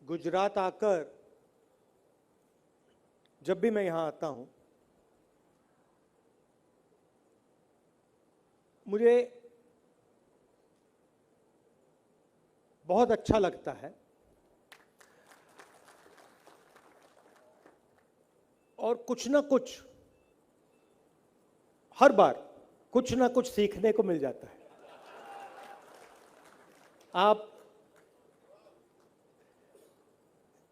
गुजरात आकर जब भी मैं यहां आता हूं, मुझे बहुत अच्छा लगता है और कुछ ना कुछ हर बार कुछ ना कुछ सीखने को मिल जाता है। आप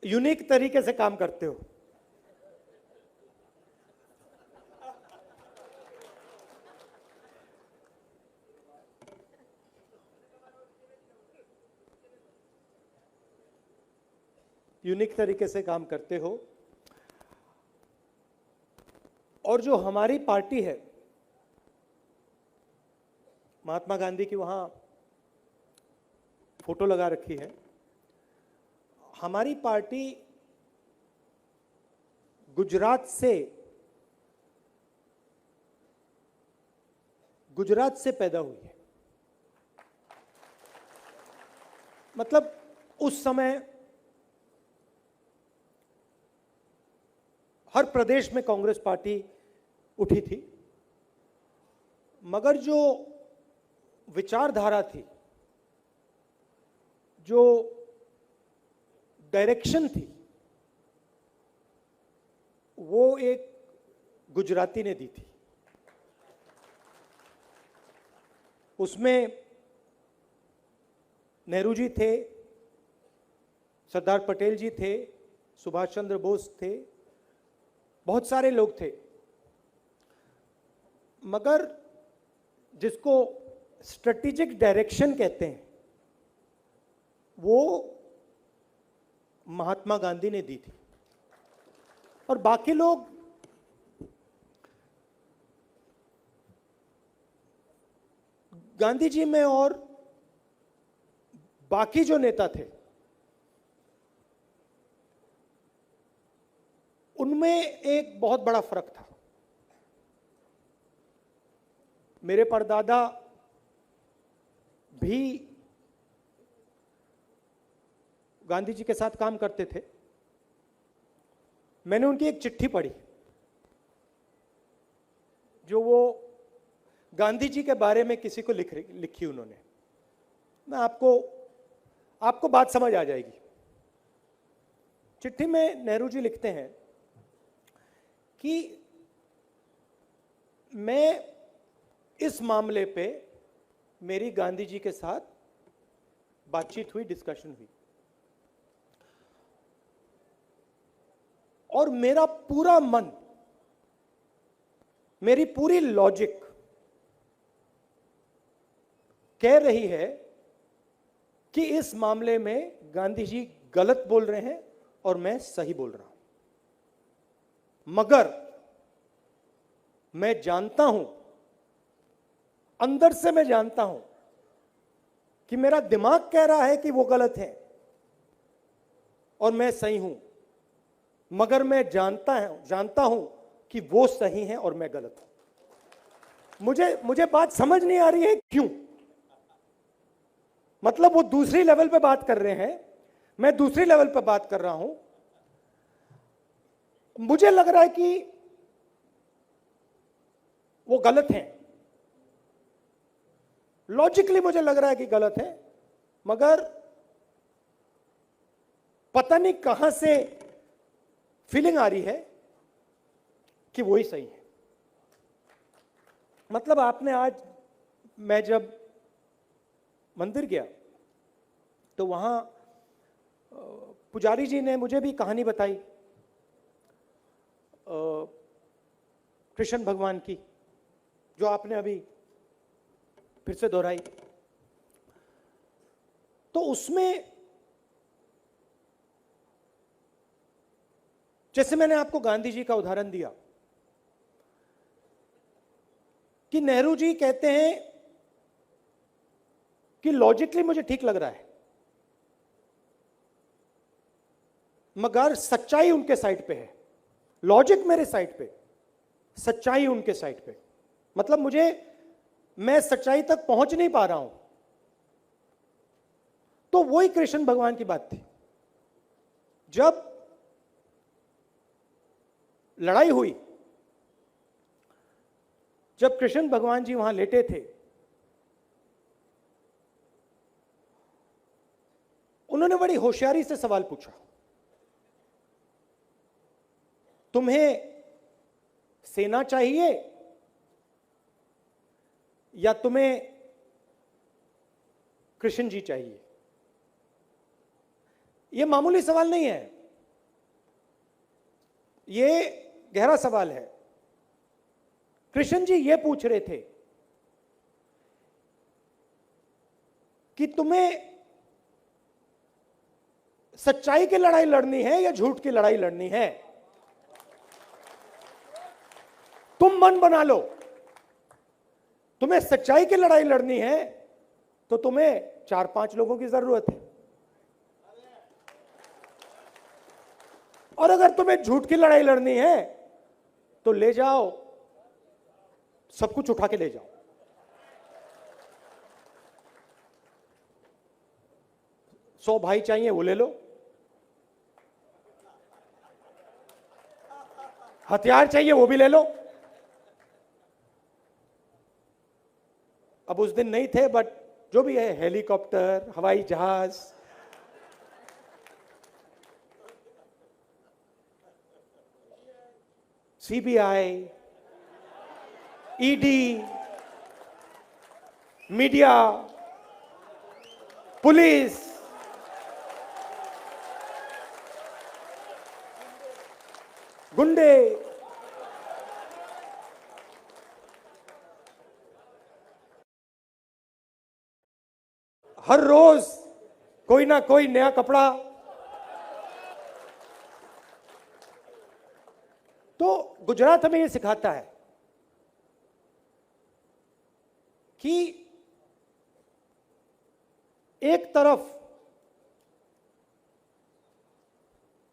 यूनिक तरीके से काम करते हो। यूनिक तरीके से काम करते हो और जो हमारी पार्टी है, महात्मा गांधी की वहां फोटो लगा रखी है। हमारी पार्टी गुजरात से पैदा हुई है। मतलब उस समय हर प्रदेश में कांग्रेस पार्टी उठी थी, मगर जो विचारधारा थी, जो डायरेक्शन थी, वो एक गुजराती ने दी थी। उसमें नेहरू जी थे, सरदार पटेल जी थे, सुभाष चंद्र बोस थे, बहुत सारे लोग थे, मगर जिसको स्ट्रेटेजिक डायरेक्शन कहते हैं वो महात्मा गांधी ने दी थी। और बाकी लोग गांधी जी में और बाकी जो नेता थे उनमें एक बहुत बड़ा फर्क था। मेरे परदादा भी गांधी जी के साथ काम करते थे। मैंने उनकी एक चिट्ठी पढ़ी जो वो गांधी जी के बारे में किसी को लिखी उन्होंने। मैं आपको बात समझ आ जाएगी। चिट्ठी में नेहरू जी लिखते हैं कि मैं इस मामले पे मेरी गांधी जी के साथ बातचीत हुई, डिस्कशन हुई, और मेरा पूरा मन, मेरी पूरी लॉजिक कह रही है कि इस मामले में गांधी जी गलत बोल रहे हैं और मैं सही बोल रहा हूं। मगर मैं जानता हूं, अंदर से मैं जानता हूं कि मेरा दिमाग कह रहा है कि वो गलत है और मैं सही हूं, मगर मैं जानता हूं कि वो सही है और मैं गलत हूं। मुझे बात समझ नहीं आ रही है क्यों। मतलब वो दूसरी लेवल पे बात कर रहे हैं, मैं दूसरी लेवल पे बात कर रहा हूं। मुझे लग रहा है कि वो गलत हैं, लॉजिकली मुझे लग रहा है कि गलत है, मगर पता नहीं कहां से फीलिंग आ रही है कि वो ही सही है। मतलब आपने आज, मैं जब मंदिर गया तो वहां पुजारी जी ने मुझे भी कहानी बताई कृष्ण भगवान की, जो आपने अभी फिर से दोहराई। तो उसमें जैसे मैंने आपको गांधी जी का उदाहरण दिया कि नेहरू जी कहते हैं कि लॉजिकली मुझे ठीक लग रहा है, मगर सच्चाई उनके साइड पे है। लॉजिक मेरे साइड पे, सच्चाई उनके साइड पे। मतलब मैं सच्चाई तक पहुंच नहीं पा रहा हूं। तो वही कृष्ण भगवान की बात थी जब लड़ाई हुई, जब कृष्ण भगवान जी वहां लेटे थे, उन्होंने बड़ी होशियारी से सवाल पूछा, तुम्हें सेना चाहिए या तुम्हें कृष्ण जी चाहिए? यह मामूली सवाल नहीं है, यह गहरा सवाल है। कृष्ण जी यह पूछ रहे थे कि तुम्हें सच्चाई की लड़ाई लड़नी है या झूठ की लड़ाई लड़नी है? तुम मन बना लो, तुम्हें सच्चाई की लड़ाई लड़नी है तो तुम्हें 4-5 लोगों की जरूरत है, और अगर तुम्हें झूठ की लड़ाई लड़नी है तो ले जाओ, सब कुछ उठा के ले जाओ। सौ भाई चाहिए वो ले लो, हथियार चाहिए वो भी ले लो। अब उस दिन नहीं थे, बट जो भी है, हेलीकॉप्टर, हवाई जहाज, सीबीआई, ईडी, मीडिया, पुलिस, गुंडे, हर रोज कोई ना कोई नया कपड़ा। तो गुजरात हमें यह सिखाता है कि एक तरफ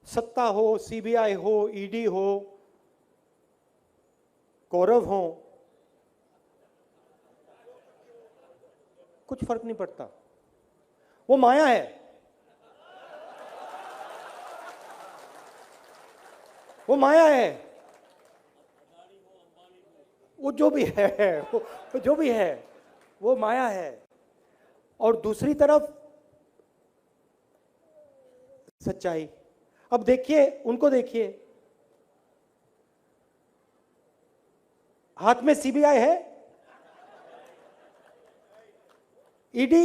सत्ता हो, सीबीआई हो, ईडी हो, कौरव हो, कुछ फर्क नहीं पड़ता, वो माया है, वो माया है, वो जो भी है, वो जो भी है वो माया है। और दूसरी तरफ सच्चाई। अब देखिए, उनको देखिए, हाथ में सीबीआई है, ईडी,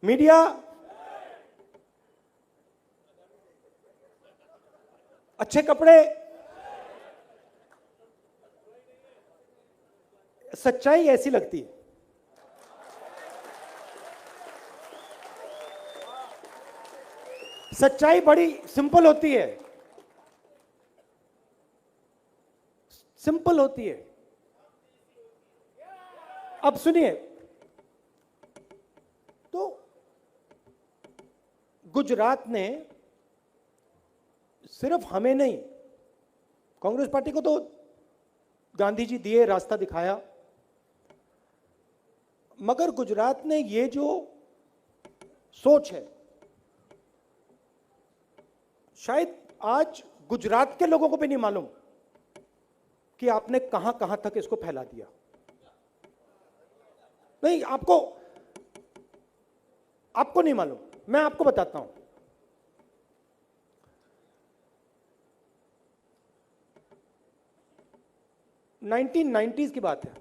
मीडिया, अच्छे कपड़े, सच्चाई ऐसी लगती है। सच्चाई बड़ी सिंपल होती है, सिंपल होती है। अब सुनिए, तो गुजरात ने सिर्फ हमें नहीं, कांग्रेस पार्टी को तो गांधी जी दिए, रास्ता दिखाया, मगर गुजरात ने ये जो सोच है, शायद आज गुजरात के लोगों को भी नहीं मालूम कि आपने कहां कहां तक इसको फैला दिया। नहीं, आपको नहीं मालूम, मैं आपको बताता हूं। नाइनटीन 1990s की बात है,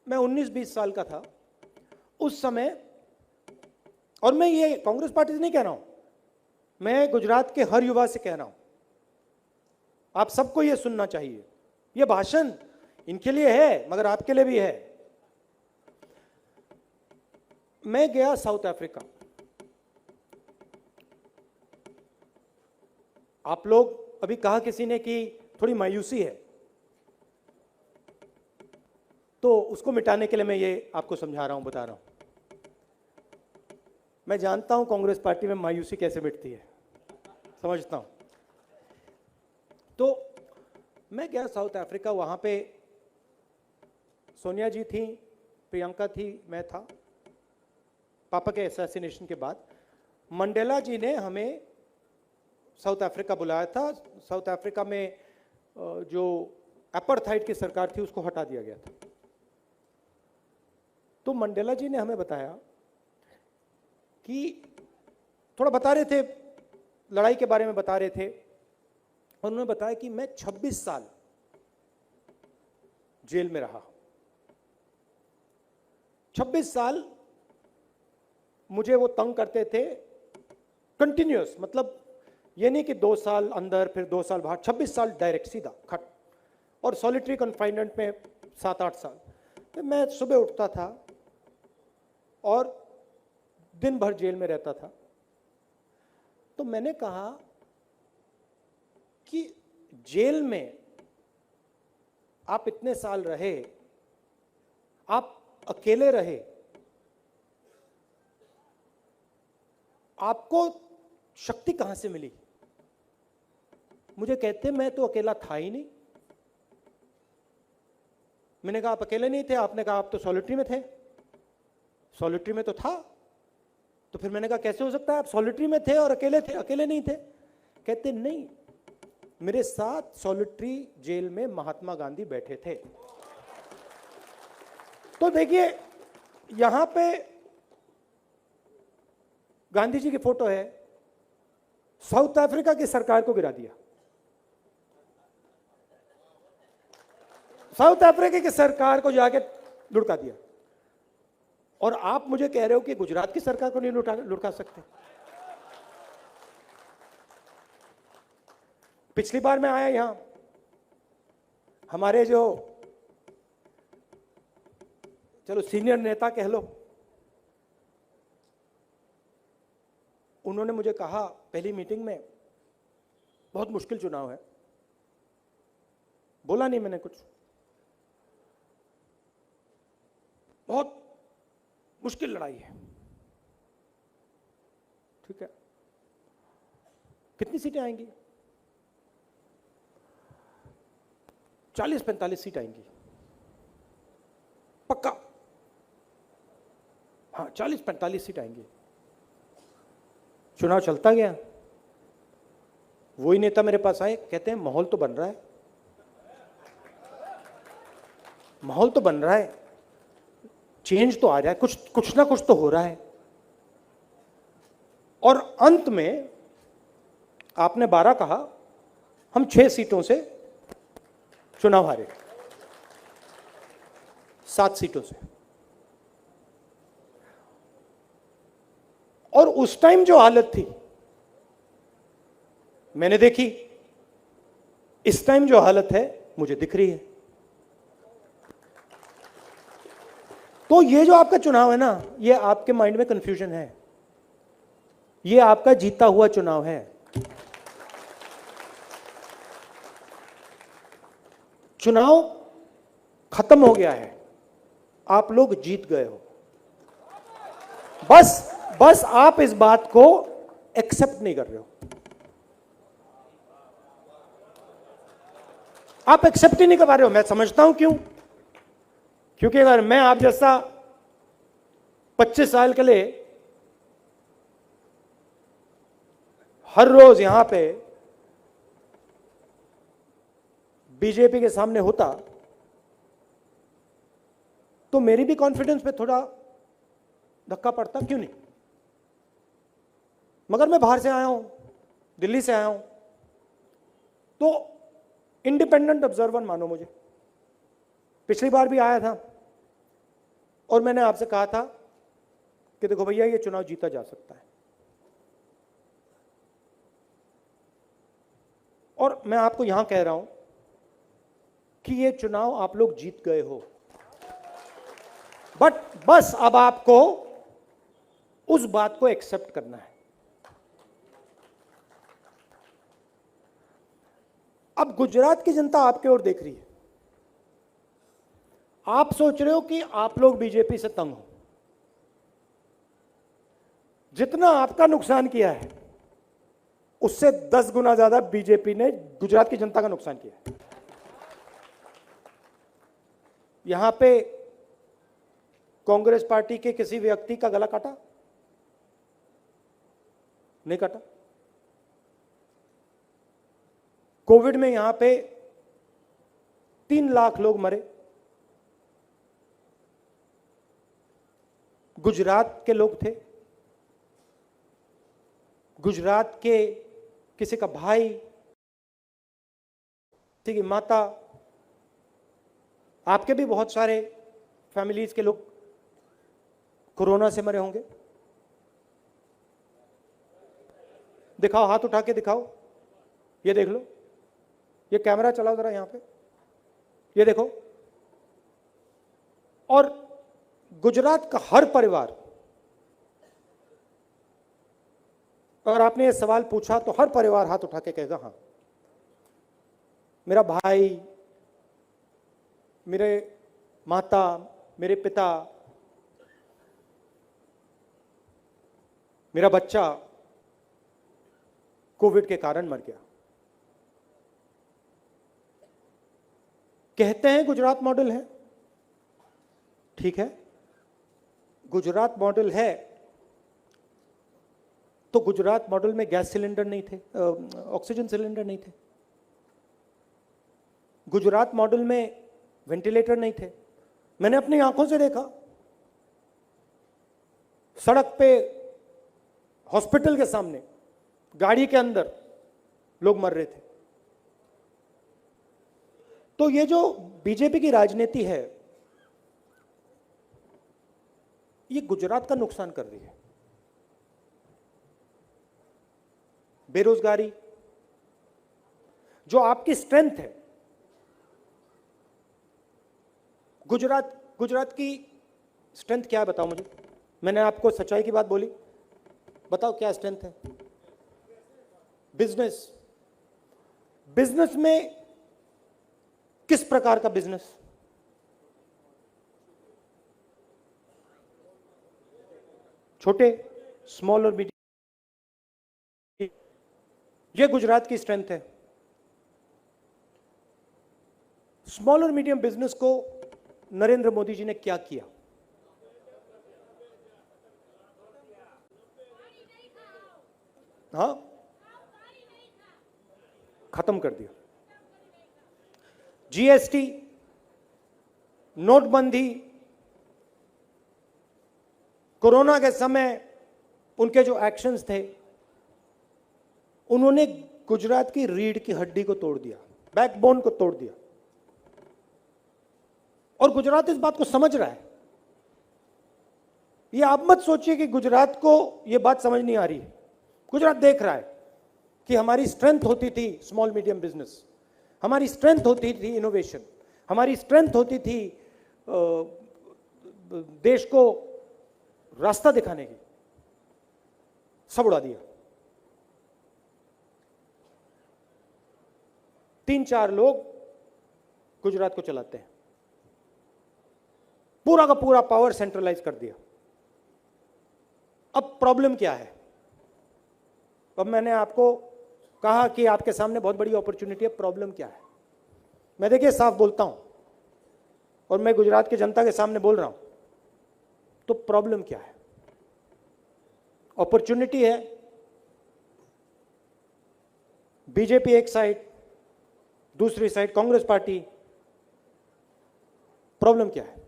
मैं 19-20 साल का था उस समय, और मैं ये कांग्रेस पार्टी से नहीं कह रहा हूं, मैं गुजरात के हर युवा से कह रहा हूं, आप सबको ये सुनना चाहिए। ये भाषण इनके लिए है मगर आपके लिए भी है। मैं गया साउथ अफ्रीका। आप लोग, अभी कहा किसी ने कि थोड़ी मायूसी है, तो उसको मिटाने के लिए मैं ये आपको समझा रहा हूं, बता रहा हूं। मैं जानता हूं कांग्रेस पार्टी में मायूसी कैसे मिटती है, समझता हूं। तो मैं गया साउथ अफ्रीका, वहां पे सोनिया जी थी, प्रियंका थी, मैं था। पापा के असैसिनेशन के बाद मंडेला जी ने हमें साउथ अफ्रीका बुलाया था। साउथ अफ्रीका में जो अपार्थाइड की सरकार थी उसको हटा दिया गया था। तो मंडेला जी ने हमें बताया कि थोड़ा बता रहे थे, लड़ाई के बारे में बता रहे थे, और उन्होंने बताया कि मैं 26 साल जेल में रहा। 26 साल मुझे वो तंग करते थे कंटिन्यूअस, मतलब ये नहीं कि 2 साल अंदर फिर 2 साल बाहर, 26 साल डायरेक्ट सीधा खट, और सॉलिटरी कन्फाइनमेंट में 7-8 साल। तो मैं सुबह उठता था और दिन भर जेल में रहता था। तो मैंने कहा कि जेल में आप इतने साल रहे, आप अकेले रहे, आपको शक्ति कहां से मिली? मुझे कहते मैं तो अकेला था ही नहीं। मैंने कहा आप अकेले नहीं थे। आपने कहा आप तो सॉलिटरी में थे। सॉलिटरी में तो था। तो फिर मैंने कहा कैसे हो सकता है, आप सॉलिटरी में थे और अकेले थे? अकेले नहीं थे। कहते नहीं, मेरे साथ सॉलिटरी जेल में महात्मा गांधी बैठे थे। तो देखिए यहां पे गांधी जी की फोटो है। साउथ अफ्रीका की सरकार को गिरा दिया। साउथ अफ्रीका की सरकार को जाके लुढ़का दिया। और आप मुझे कह रहे हो कि गुजरात की सरकार को नहीं लुढ़का सकते? पिछली बार मैं आया यहां, हमारे जो चलो सीनियर नेता कह लो, उन्होंने मुझे कहा पहली मीटिंग में, बहुत मुश्किल चुनाव है। बोला नहीं मैंने कुछ, बहुत मुश्किल लड़ाई है। ठीक है, कितनी सीटें आएंगी? 40-45 सीट आएंगी पक्का। हाँ, 40-45 सीट आएंगी। चुनाव चलता गया, वही नेता मेरे पास आए, कहते हैं माहौल तो बन रहा है, माहौल तो बन रहा है, चेंज तो आ रहा है, कुछ ना कुछ तो हो रहा है। और अंत में आपने 12 कहा, हम 6 सीटों से चुनाव हारे, 7 सीटों से। और उस टाइम जो हालत थी मैंने देखी, इस टाइम जो हालत है मुझे दिख रही है। तो ये जो आपका चुनाव है ना, ये आपके माइंड में कंफ्यूजन है, ये आपका जीता हुआ चुनाव है। चुनाव खत्म हो गया है, आप लोग जीत गए हो। बस आप इस बात को एक्सेप्ट नहीं कर रहे हो। आप एक्सेप्ट ही नहीं कर पा रहे हो। मैं समझता हूं क्यों, क्योंकि अगर मैं आप जैसा 25 साल के लिए हर रोज यहां पे बीजेपी के सामने होता तो मेरी भी कॉन्फिडेंस पे थोड़ा धक्का पड़ता, क्यों नहीं? मगर मैं बाहर से आया हूं, दिल्ली से आया हूं, तो इंडिपेंडेंट ऑब्जर्वर मानो मुझे। पिछली बार भी आया था और मैंने आपसे कहा था कि देखो भैया, ये चुनाव जीता जा सकता है। और मैं आपको यहां कह रहा हूं कि ये चुनाव आप लोग जीत गए हो। बट बस अब आपको उस बात को एक्सेप्ट करना है। अब गुजरात की जनता आपके ओर देख रही है। आप सोच रहे हो कि आप लोग बीजेपी से तंग हो। जितना आपका नुकसान किया है उससे 10 गुना ज्यादा बीजेपी ने गुजरात की जनता का नुकसान किया है। यहां पे कांग्रेस पार्टी के किसी व्यक्ति का गला काटा, नहीं काटा। कोविड में यहां पे 3 लाख लोग मरे। गुजरात के लोग थे, गुजरात के किसी का भाई, किसी की माता, आपके भी बहुत सारे फैमिलीज के लोग कोरोना से मरे होंगे। दिखाओ, हाथ उठा के दिखाओ, ये देख लो, ये कैमरा चलाओ जरा यहां पे, ये देखो। और गुजरात का हर परिवार, अगर आपने ये सवाल पूछा तो हर परिवार हाथ उठा के कहेगा हां, मेरा भाई, मेरे माता, मेरे पिता, मेरा बच्चा कोविड के कारण मर गया। कहते हैं गुजरात मॉडल है, ठीक है, गुजरात मॉडल है, तो गुजरात मॉडल में गैस सिलेंडर नहीं थे, ऑक्सीजन सिलेंडर नहीं थे। गुजरात मॉडल में वेंटिलेटर नहीं थे। मैंने अपनी आंखों से देखा, सड़क पे, हॉस्पिटल के सामने, गाड़ी के अंदर लोग मर रहे थे। तो ये जो बीजेपी की राजनीति है, ये गुजरात का नुकसान कर रही है। बेरोजगारी, जो आपकी स्ट्रेंथ है, गुजरात की स्ट्रेंथ क्या है बताओ मुझे। मैंने आपको सच्चाई की बात बोली, बताओ क्या स्ट्रेंथ है। बिजनेस, बिजनेस में किस प्रकार का बिजनेस? छोटे, स्मॉल और मीडियम, ये गुजरात की स्ट्रेंथ है। स्मॉल और मीडियम बिजनेस को नरेंद्र मोदी जी ने क्या किया? हाँ, खत्म कर दिया। जीएसटी, नोटबंदी, कोरोना के समय उनके जो एक्शंस थे, उन्होंने गुजरात की रीढ़ की हड्डी को तोड़ दिया, बैकबोन को तोड़ दिया। और गुजरात इस बात को समझ रहा है। ये आप मत सोचिए कि गुजरात को ये बात समझ नहीं आ रही है। गुजरात देख रहा है कि हमारी स्ट्रेंथ होती थी स्मॉल मीडियम बिजनेस, हमारी स्ट्रेंथ होती थी इनोवेशन, हमारी स्ट्रेंथ होती थी देश को रास्ता दिखाने की, सब उड़ा दिया। 3-4 लोग गुजरात को चलाते हैं, पूरा का पूरा पावर सेंट्रलाइज कर दिया। अब प्रॉब्लम क्या है? अब मैंने आपको कहा कि आपके सामने बहुत बड़ी अपॉर्चुनिटी है। प्रॉब्लम क्या है? मैं देखिए साफ बोलता हूं और मैं गुजरात की जनता के सामने बोल रहा हूं, तो प्रॉब्लम क्या है? अपॉर्चुनिटी है बीजेपी एक साइड, दूसरी साइड कांग्रेस पार्टी। प्रॉब्लम क्या है?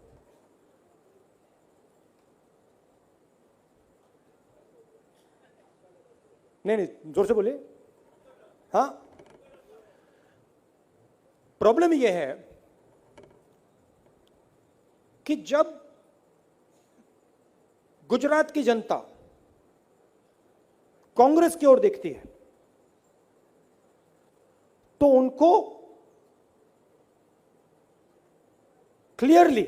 नहीं, जोर से बोलिए। हाँ, प्रॉब्लम यह है कि जब गुजरात की जनता कांग्रेस की ओर देखती है तो उनको क्लियरली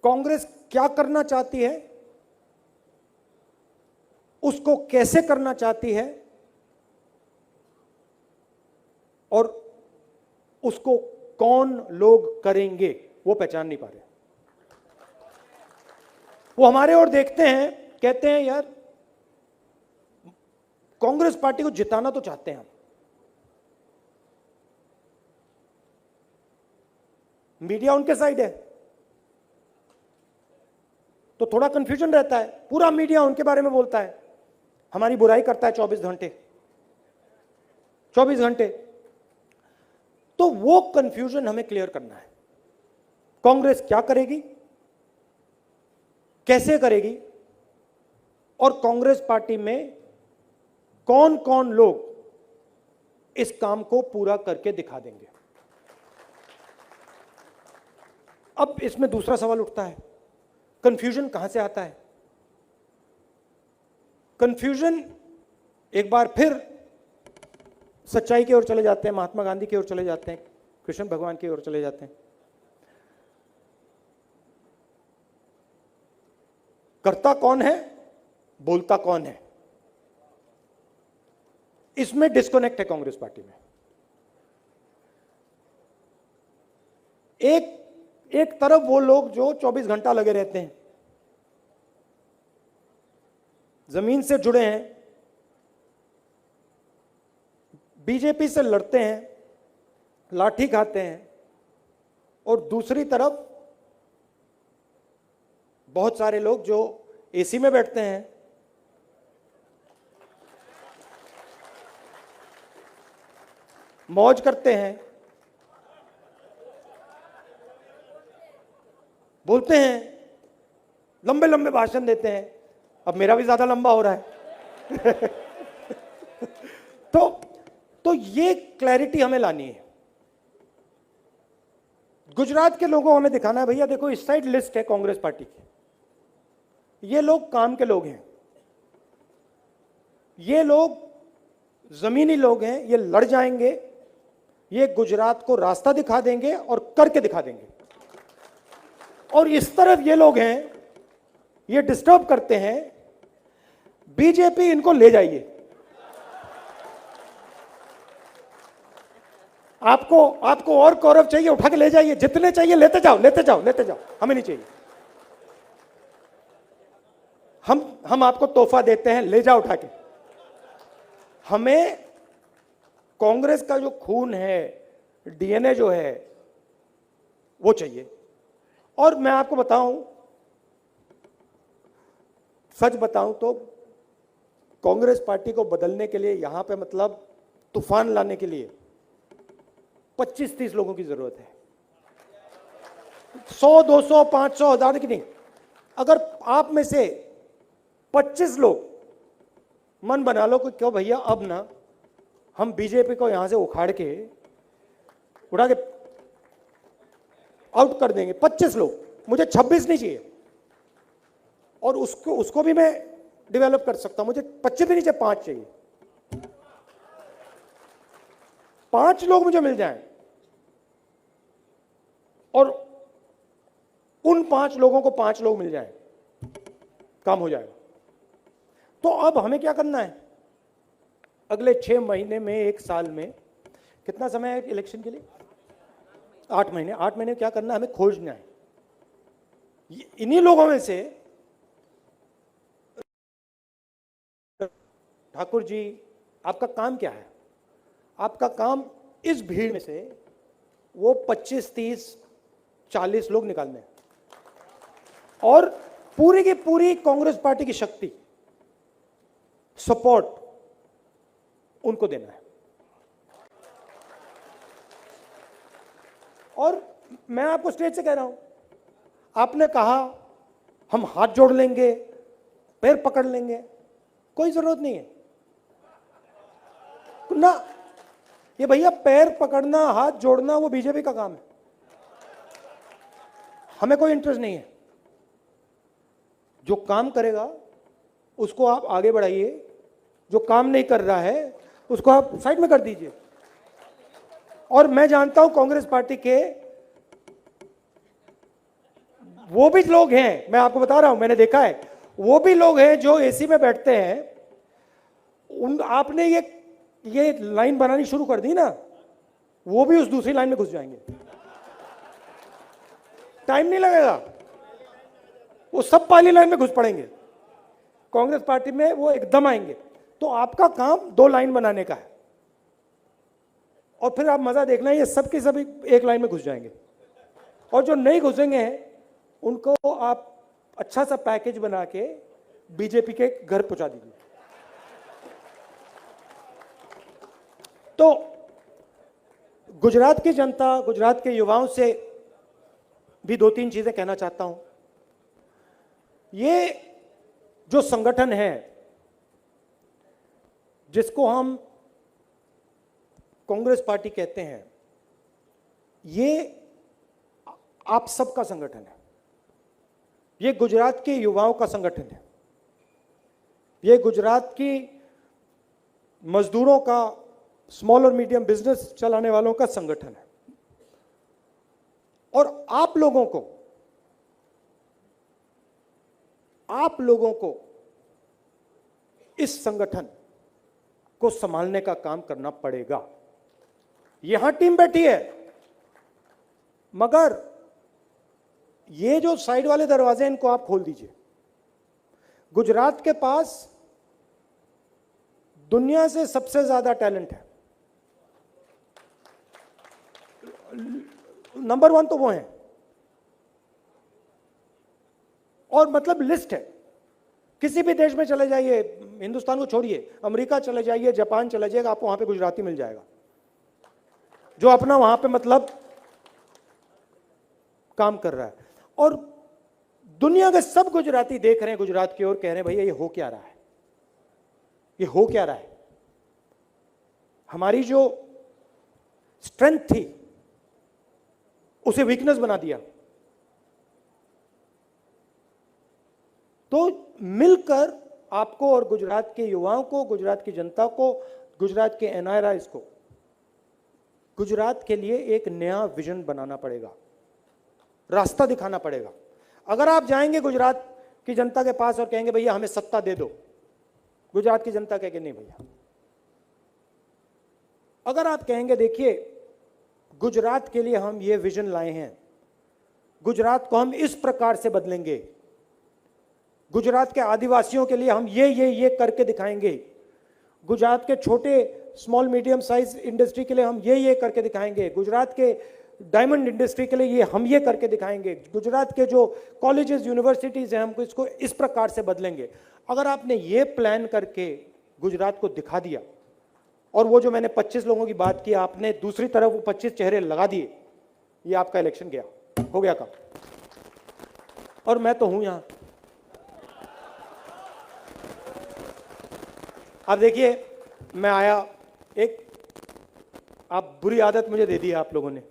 कांग्रेस क्या करना चाहती है, उसको कैसे करना चाहती है और उसको कौन लोग करेंगे, वो पहचान नहीं पा रहे। वो हमारे ओर देखते हैं, कहते हैं यार कांग्रेस पार्टी को जिताना तो चाहते हैं हम, मीडिया उनके साइड है, तो थोड़ा कंफ्यूजन रहता है, पूरा मीडिया उनके बारे में बोलता है, हमारी बुराई करता है 24 घंटे 24 घंटे। तो वो कंफ्यूजन हमें क्लियर करना है। कांग्रेस क्या करेगी, कैसे करेगी, और कांग्रेस पार्टी में कौन कौन लोग इस काम को पूरा करके दिखा देंगे। अब इसमें दूसरा सवाल उठता है, कंफ्यूजन कहां से आता है। कंफ्यूजन एक बार फिर सच्चाई की ओर चले जाते हैं, महात्मा गांधी की ओर चले जाते हैं, कृष्ण भगवान की ओर चले जाते हैं। करता कौन है, बोलता कौन है, इसमें डिस्कनेक्ट है कांग्रेस पार्टी में। एक तरफ वो लोग जो 24 घंटा लगे रहते हैं, जमीन से जुड़े हैं, बीजेपी से लड़ते हैं, लाठी खाते हैं, और दूसरी तरफ बहुत सारे लोग जो एसी में बैठते हैं, मौज करते हैं, बोलते हैं, लंबे लंबे भाषण देते हैं। अब मेरा भी ज्यादा लंबा हो रहा है। तो ये क्लैरिटी हमें लानी है। गुजरात के लोगों को हमें दिखाना है, भैया देखो इस साइड लिस्ट है कांग्रेस पार्टी की, ये लोग काम के लोग हैं, ये लोग जमीनी लोग हैं, ये लड़ जाएंगे, ये गुजरात को रास्ता दिखा देंगे और करके दिखा देंगे। और इस तरफ ये लोग हैं, ये डिस्टर्ब करते हैं, बीजेपी इनको ले जाइए। आपको और कौरव चाहिए, उठा के ले जाइए, जितने चाहिए लेते जाओ, लेते जाओ, लेते जाओ, हमें नहीं चाहिए। हम आपको तोहफा देते हैं, ले जाओ उठा के। हमें कांग्रेस का जो खून है, डीएनए जो है, वो चाहिए। और मैं आपको बताऊं, सच बताऊं तो कांग्रेस पार्टी को बदलने के लिए, यहां पे मतलब तूफान लाने के लिए 25-30 लोगों की जरूरत है। 100, 200, 500, 1000 की नहीं। अगर आप में से 25 लोग मन बना लो कि क्यों भैया अब ना हम बीजेपी को यहां से उखाड़ के, उड़ा के आउट कर देंगे, 25 लोग, मुझे 26 नहीं चाहिए, और उसको भी मैं डेवलप कर सकता हूं, मुझे 25 भी नहीं चाहिए, 5 चाहिए। 5 लोग मुझे मिल जाएं और उन 5 लोगों को 5 लोग मिल जाएं, काम हो जाएगा। तो अब हमें क्या करना है, अगले 6 महीने में, 1 साल में, कितना समय है इलेक्शन के लिए? 8 महीने। 8 महीने क्या करना है, हमें खोजना है। इन्हीं लोगों में से ठाकुर जी, आपका काम क्या है? आपका काम इस भीड़ में से वो 25, 30, 40 लोग निकालने हैं और पूरी की पूरी कांग्रेस पार्टी की शक्ति, सपोर्ट उनको देना है। और मैं आपको स्टेज से कह रहा हूं, आपने कहा हम हाथ जोड़ लेंगे, पैर पकड़ लेंगे, कोई जरूरत नहीं है ना। ये भैया पैर पकड़ना, हाथ जोड़ना, वो बीजेपी का काम है, हमें कोई इंटरेस्ट नहीं है। जो काम करेगा उसको आप आगे बढ़ाइए, जो काम नहीं कर रहा है उसको आप साइड में कर दीजिए। और मैं जानता हूं कांग्रेस पार्टी के वो भी लोग हैं, मैं आपको बता रहा हूं, मैंने देखा है, वो भी लोग हैं जो एसी में बैठते हैं। आपने ये लाइन बनानी शुरू कर दी ना, वो भी उस दूसरी लाइन में घुस जाएंगे, टाइम नहीं लगेगा, वो सब पहली लाइन में घुस पड़ेंगे कांग्रेस पार्टी में, वो एकदम आएंगे। तो आपका काम 2 लाइन बनाने का है, और फिर आप मजा देखना, ये सब के सब एक लाइन में घुस जाएंगे, और जो नहीं घुसेंगे उनको आप अच्छा सा पैकेज बना के बीजेपी के घर पहुंचा दीजिए। तो गुजरात की जनता, गुजरात के युवाओं से भी दो तीन चीजें कहना चाहता हूं। ये जो संगठन है जिसको हम कांग्रेस पार्टी कहते हैं, ये आप सबका संगठन है। ये गुजरात के युवाओं का संगठन है। ये गुजरात की मजदूरों का, स्मॉल और मीडियम बिजनेस चलाने वालों का संगठन है। और आप लोगों को इस संगठन को संभालने का काम करना पड़ेगा। यहां टीम बैठी है, मगर ये जो साइड वाले दरवाजे इनको आप खोल दीजिए। गुजरात के पास दुनिया से सबसे ज्यादा टैलेंट है, नंबर 1 तो वो है। और मतलब लिस्ट है, किसी भी देश में चले जाइए, हिंदुस्तान को छोड़िए, अमेरिका चले जाइए, जापान चले जाइएगा, आपको वहां पे गुजराती मिल जाएगा जो अपना वहां पे मतलब काम कर रहा है। और दुनिया के सब गुजराती देख रहे हैं गुजरात की ओर, कह रहे हैं भैया ये हो क्या रहा है, ये हो क्या रहा है। हमारी जो स्ट्रेंथ थी उसे वीकनेस बना दिया। तो मिलकर आपको और गुजरात के युवाओं को, गुजरात की जनता को, गुजरात के एनआरआईज को गुजरात के लिए एक नया विजन बनाना पड़ेगा, रास्ता दिखाना पड़ेगा। अगर आप जाएंगे गुजरात की जनता के पास और कहेंगे भैया हमें सत्ता दे दो, गुजरात की जनता कहेगी नहीं भैया। अगर आप कहेंगे देखिए गुजरात के लिए हम ये विजन लाए हैं, गुजरात को हम इस प्रकार से बदलेंगे, गुजरात के आदिवासियों के लिए हम ये करके दिखाएंगे, गुजरात के छोटे स्मॉल मीडियम साइज इंडस्ट्री के लिए हम ये करके दिखाएंगे, गुजरात के डायमंड इंडस्ट्री के लिए हम ये करके दिखाएंगे, गुजरात के जो कॉलेजेस यूनिवर्सिटीज हैं हम इसको इस प्रकार से बदलेंगे। अगर आपने ये प्लान करके गुजरात को दिखा दिया, और वो जो मैंने 25 लोगों की बात की, आपने दूसरी तरफ वो 25 चेहरे लगा दिए, ये आपका इलेक्शन गया, हो गया काम। और मैं तो हूं यहां। अब देखिए मैं आया, एक आप बुरी आदत मुझे दे दी आप लोगों ने।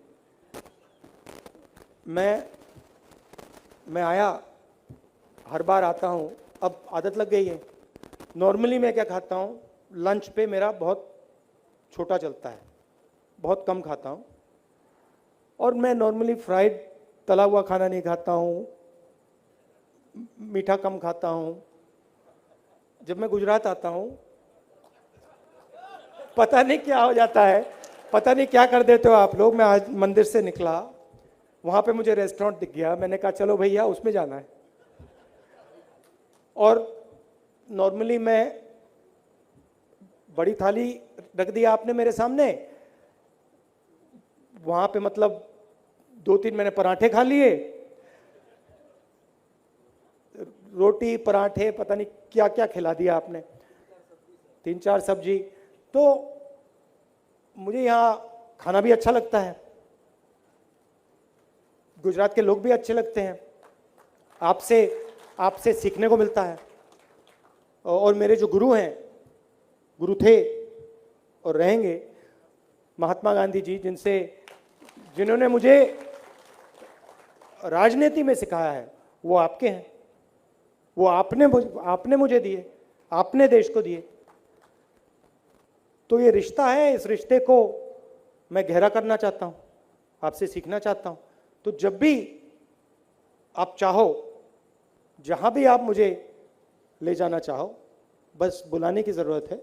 मैं आया, हर बार आता हूं, अब आदत लग गई है। नॉर्मली मैं क्या खाता हूं, लंच पे मेरा बहुत छोटा चलता है, बहुत कम खाता हूं। और मैं नॉर्मली फ्राइड तला हुआ खाना नहीं खाता हूं, मीठा कम खाता हूं। जब मैं गुजरात आता हूं पता नहीं क्या हो जाता है, पता नहीं क्या कर देते हो आप लोग। मैं आज मंदिर से निकला, वहां पे मुझे रेस्टोरेंट दिख गया, मैंने कहा चलो भैया उसमें जाना है। और नॉर्मली मैं, बड़ी थाली रख दिया आपने मेरे सामने, वहां पे मतलब 2-3 मैंने पराठे खा लिए, रोटी पराठे पता नहीं क्या क्या खिला दिया आपने, 3-4 सब्जी। तो मुझे यहाँ खाना भी अच्छा लगता है, गुजरात के लोग भी अच्छे लगते हैं, आपसे सीखने को मिलता है। और मेरे जो गुरु हैं, गुरु थे और रहेंगे, महात्मा गांधी जी, जिन्होंने मुझे राजनीति में सिखाया है, वो आपके हैं, वो आपने मुझे दिए, आपने देश को दिए। तो ये रिश्ता है, इस रिश्ते को मैं गहरा करना चाहता हूं, आपसे सीखना चाहता हूं। तो जब भी आप चाहो, जहां भी आप मुझे ले जाना चाहो, बस बुलाने की जरूरत है,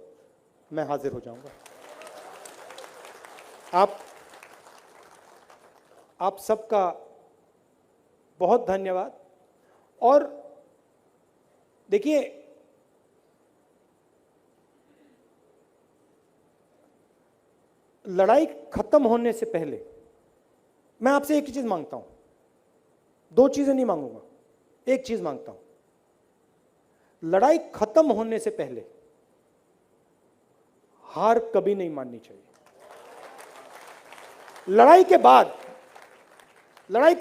मैं हाजिर हो जाऊंगा। आप सबका बहुत धन्यवाद। और देखिए, लड़ाई खत्म होने से पहले मैं आपसे एक ही चीज मांगता हूं, 2 चीजें नहीं मांगूंगा। एक चीज मांगता हूं, लड़ाई खत्म होने से पहले हार कभी नहीं माननी चाहिए। लड़ाई के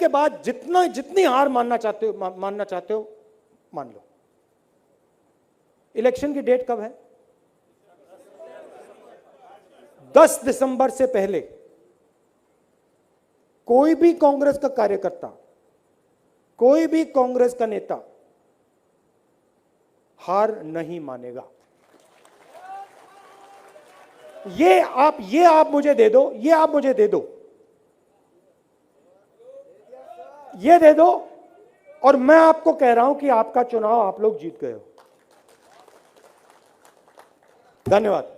बाद जितनी हार मानना चाहते हो मान लो। इलेक्शन की डेट कब है? 10 दिसंबर से पहले कोई भी कांग्रेस का कार्यकर्ता, कोई भी कांग्रेस का नेता हार नहीं मानेगा। ये आप मुझे दे दो, ये दे दो और मैं आपको कह रहा हूं कि आपका चुनाव आप लोग जीत गए हो। धन्यवाद।